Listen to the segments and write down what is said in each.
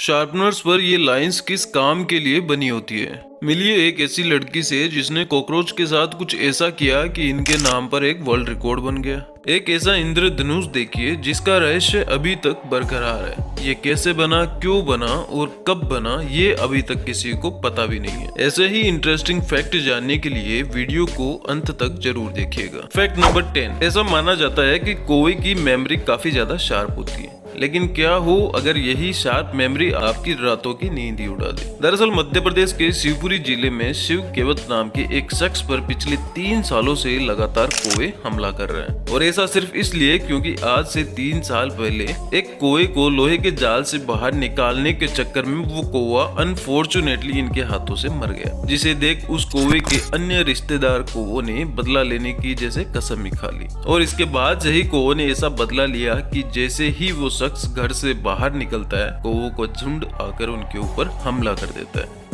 Sharpeners पर ये lines किस काम के लिए बनी होती है? मिलिए एक ऐसी लड़की से जिसने कॉकरोच के साथ कुछ ऐसा किया कि इनके नाम पर एक वर्ल्ड रिकॉर्ड बन गया। एक ऐसा इंद्रधनुष देखिए जिसका रहस्य अभी तक बरकरार है। ये कैसे बना, क्यों बना और कब बना, ये अभी तक किसी को पता भी नहीं है। ऐसे ही इंटरेस्टिंग फैक्ट जानने के लिए वीडियो को अंत तक जरूर देखिएगा। फैक्ट नंबर 10, ऐसा माना जाता है कि कौवे की मेमोरी काफी ज्यादा शार्प होती है, लेकिन क्या हो अगर यही शार्प मेमोरी आपकी रातों की नींद ही उड़ा दे। दरअसल मध्य प्रदेश के शिवपुरी जिले में शिव केवत नाम के एक शख्स पर पिछले 3 सालों से लगातार कौवे हमला कर रहे हैं, और ऐसा सिर्फ इसलिए क्योंकि आज से 3 साल पहले एक कौवे को लोहे के जाल से बाहर निकालने के चक्कर में वो कौवा अनफॉर्चुनेटली इनके हाथों से मर गया, जिसे देख उस कौवे के अन्य रिश्तेदार कौवों ने बदला लेने की जैसे कसम ही खा ली। और इसके बाद से ही कौवों ने ऐसा बदला लिया कि जैसे ही वो शख्स घर से बाहर निकलता है, कौवों का झुंड आकर उनके ऊपर हमला कर देता है।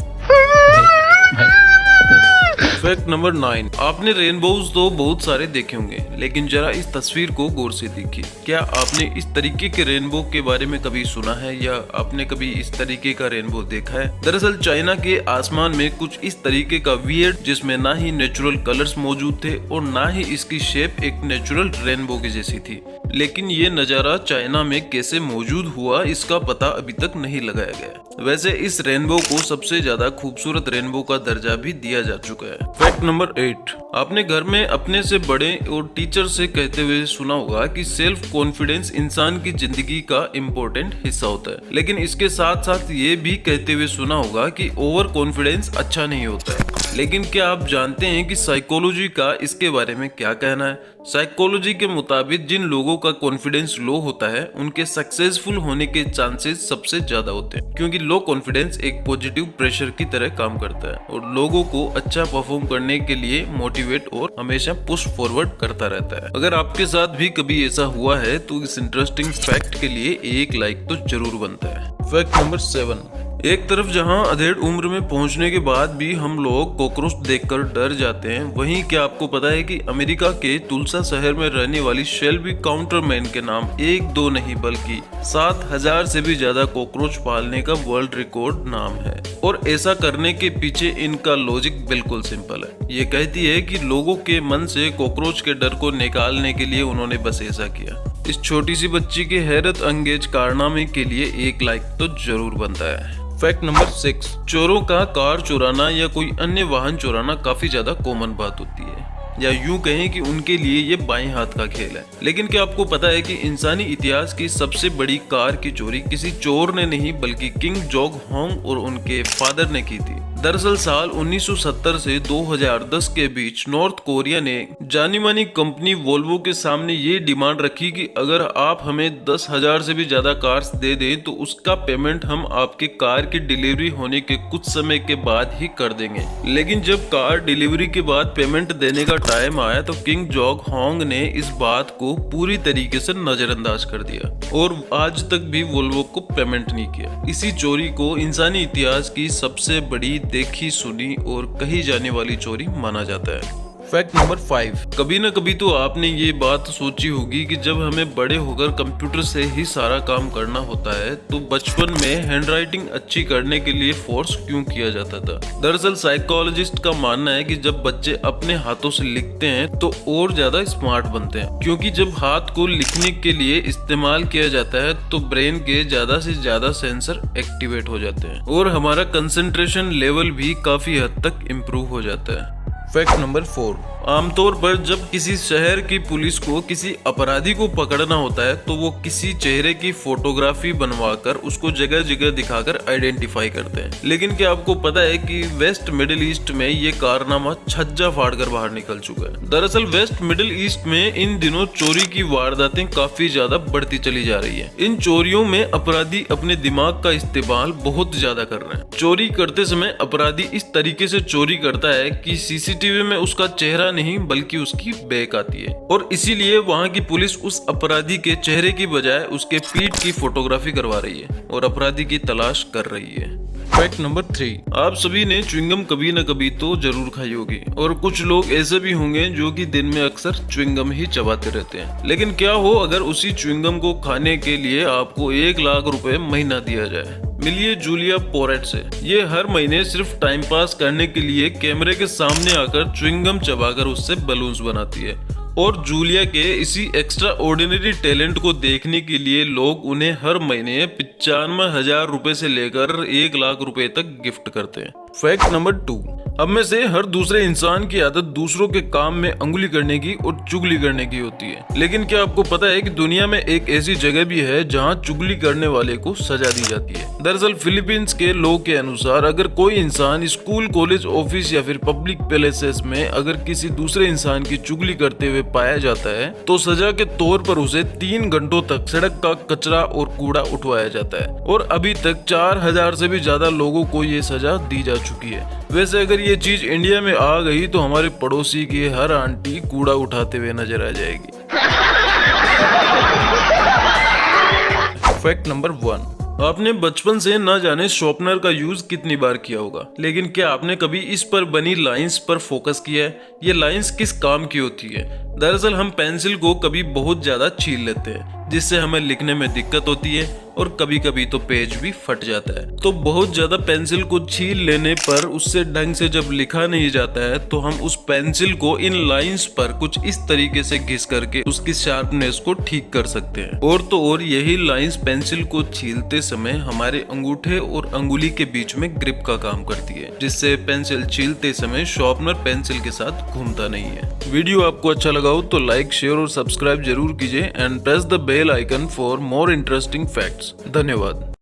फैक्ट नंबर 9, आपने रेनबोज तो बहुत सारे देखे होंगे, लेकिन जरा इस तस्वीर को गौर से देखिए। क्या आपने इस तरीके के रेनबो के बारे में कभी सुना है या आपने कभी इस तरीके का रेनबो देखा है? दरअसल चाइना के आसमान में कुछ इस तरीके का वियर्ड, जिसमें ना ही नेचुरल कलर्स मौजूद थे और ना ही इसकी शेप एक नेचुरल रेनबो की जैसी थी। लेकिन ये नजारा चाइना में कैसे मौजूद हुआ, इसका पता अभी तक नहीं लगाया गया। वैसे इस रेनबो को सबसे ज्यादा खूबसूरत रेनबो का दर्जा भी दिया जा चुका है। फैक्ट नंबर 8, आपने घर में अपने से बड़े और टीचर से कहते हुए सुना होगा कि सेल्फ कॉन्फिडेंस इंसान की जिंदगी का इम्पोर्टेंट हिस्सा होता है, लेकिन इसके साथ साथ ये भी कहते हुए सुना होगा कि ओवर कॉन्फिडेंस अच्छा नहीं होता है। लेकिन क्या आप जानते हैं कि साइकोलॉजी का इसके बारे में क्या कहना है? साइकोलॉजी के मुताबिक जिन लोगों का कॉन्फिडेंस लो होता है उनके सक्सेसफुल होने के चांसेस सबसे ज्यादा होते हैं, क्योंकि लो कॉन्फिडेंस एक पॉजिटिव प्रेशर की तरह काम करता है और लोगों को अच्छा परफॉर्म करने के लिए मोटिवेट और हमेशा पुश फॉरवर्ड करता रहता है। अगर आपके साथ भी कभी ऐसा हुआ है तो इस इंटरेस्टिंग फैक्ट के लिए एक लाइक तो जरूर बनता है। फैक्ट नंबर 7, एक तरफ जहां अधेड़ उम्र में पहुंचने के बाद भी हम लोग कॉकरोच देखकर डर जाते हैं, वहीं क्या आपको पता है कि अमेरिका के तुलसा शहर में रहने वाली शेल्बी काउंटरमैन के नाम 1-2 नहीं बल्कि 7000 से भी ज्यादा कॉकरोच पालने का वर्ल्ड रिकॉर्ड नाम है। और ऐसा करने के पीछे इनका लॉजिक बिल्कुल सिंपल है। ये कहती है कि लोगों के मन से कॉकरोच के डर को निकालने के लिए उन्होंने बस ऐसा किया। इस छोटी सी बच्ची के हैरत अंगेज कारनामे के लिए एक लाइक तो जरूर बनता है। फैक्ट नंबर 6, चोरों का कार चुराना या कोई अन्य वाहन चुराना काफी ज्यादा कॉमन बात होती है, या यूं कहें कि उनके लिए ये बाएं हाथ का खेल है। लेकिन क्या आपको पता है कि इंसानी इतिहास की सबसे बड़ी कार की चोरी किसी चोर ने नहीं बल्कि किंग जॉग होंग और उनके फादर ने की थी। दरअसल साल 1970 से 2010 के बीच नॉर्थ कोरिया ने जानी मानी कंपनी वोल्वो के सामने ये डिमांड रखी कि अगर आप हमें 10,000 से भी ज्यादा कार्स दे दें तो उसका पेमेंट हम आपके कार की डिलीवरी होने के कुछ समय के बाद ही कर देंगे। लेकिन जब कार डिलीवरी के बाद पेमेंट देने का टाइम आया तो किंग जॉग होंग ने इस बात को पूरी तरीके से नजरअंदाज कर दिया और आज तक भी वोल्वो को पेमेंट नहीं किया। इसी चोरी को इंसानी इतिहास की सबसे बड़ी देखी सुनी और कही जाने वाली चोरी माना जाता है। फैक्ट नंबर 5, कभी न कभी तो आपने ये बात सोची होगी कि जब हमें बड़े होकर कंप्यूटर से ही सारा काम करना होता है तो बचपन में हैंडराइटिंग अच्छी करने के लिए फोर्स क्यों किया जाता था। दरअसल साइकोलॉजिस्ट का मानना है कि जब बच्चे अपने हाथों से लिखते हैं तो और ज्यादा स्मार्ट बनते हैं, क्योंकि जब हाथ को लिखने के लिए इस्तेमाल किया जाता है तो ब्रेन के ज्यादा से ज्यादा सेंसर एक्टिवेट हो जाते हैं और हमारा कंसंट्रेशन लेवल भी काफी हद तक इम्प्रूव हो जाता है। फैक्ट नंबर 4, आमतौर पर जब किसी शहर की पुलिस को किसी अपराधी को पकड़ना होता है तो वो किसी चेहरे की फोटोग्राफी बनवाकर उसको जगह जगह दिखाकर आइडेंटिफाई करते हैं। लेकिन क्या आपको पता है कि वेस्ट मिडिल ईस्ट में ये कारनामा छज्जा फाड़कर बाहर निकल चुका है। दरअसल वेस्ट मिडिल ईस्ट में इन दिनों चोरी की वारदातें काफी ज्यादा बढ़ती चली जा रही है। इन चोरियों में अपराधी अपने दिमाग का इस्तेमाल बहुत ज्यादा कर रहे हैं। चोरी करते समय अपराधी इस तरीके से चोरी करता है कि सीसीटीवी में उसका चेहरा नहीं बल्कि उसकी बैक आती है, और इसीलिए वहां की पुलिस उस अपराधी के चेहरे की बजाय उसके पीठ की फोटोग्राफी करवा रही है और अपराधी की तलाश कर रही है। फैक्ट नंबर 3, आप सभी ने च्युइंगम कभी न कभी तो जरूर खाई होगी, और कुछ लोग ऐसे भी होंगे जो कि दिन में अक्सर च्युइंगम ही चबाते रहते हैं। लेकिन क्या हो अगर उसी च्युइंगम को खाने के लिए आपको 1 लाख रुपए महीना दिया जाए? मिलिए जूलिया पोरेट से। ये हर महीने सिर्फ टाइम पास करने के लिए कैमरे के सामने आकर च्युइंगम चबाकर उससे बलून्स बनाती है और जूलिया के इसी एक्स्ट्रा ऑर्डिनरी टैलेंट को देखने के लिए लोग उन्हें हर महीने 95,000 रुपए से लेकर 1 लाख रुपए तक गिफ्ट करते हैं। फैक्ट नंबर 2, अब में से हर दूसरे इंसान की आदत दूसरों के काम में अंगुली करने की और चुगली करने की होती है। लेकिन क्या आपको पता है कि दुनिया में एक ऐसी जगह भी है जहां चुगली करने वाले को सजा दी जाती है। दरअसल फिलीपींस के लॉ के अनुसार अगर कोई इंसान स्कूल, कॉलेज, ऑफिस या फिर पब्लिक प्लेसेस में अगर किसी दूसरे इंसान की चुगली करते हुए पाया जाता है तो सजा के तौर पर उसे 3 घंटों तक सड़क का कचरा और कूड़ा उठवाया जाता है और अभी तक 4,000 से भी ज्यादा लोगों को ये सजा दी जा चुकी है। वैसे अगर ये चीज इंडिया में आ गई तो हमारे पड़ोसी की हर आंटी कूड़ा उठाते हुए नजर आ जाएगी। फैक्ट नंबर 1, आपने बचपन से न जाने शॉर्पनर का यूज कितनी बार किया होगा, लेकिन क्या आपने कभी इस पर बनी लाइंस पर फोकस किया है? ये लाइंस किस काम की होती है? दरअसल हम पेंसिल को कभी बहुत ज्यादा छील लेते हैं जिससे हमें लिखने में दिक्कत होती है और कभी कभी तो पेज भी फट जाता है। तो बहुत ज्यादा पेंसिल को छील लेने पर उससे ढंग से जब लिखा नहीं जाता है तो हम उस पेंसिल को इन लाइंस पर कुछ इस तरीके से घिस करके उसकी शार्पनेस को ठीक कर सकते हैं। और तो और यही लाइंस पेंसिल को छीलते समय हमारे अंगूठे और अंगुली के बीच में ग्रिप का काम करती है, जिससे पेंसिल छीलते समय शार्पनर पेंसिल के साथ घूमता नहीं है। वीडियो आपको अच्छा लगा हो तो लाइक, शेयर और सब्सक्राइब जरूर कीजिए and press the bell icon for more interesting facts. धन्यवाद।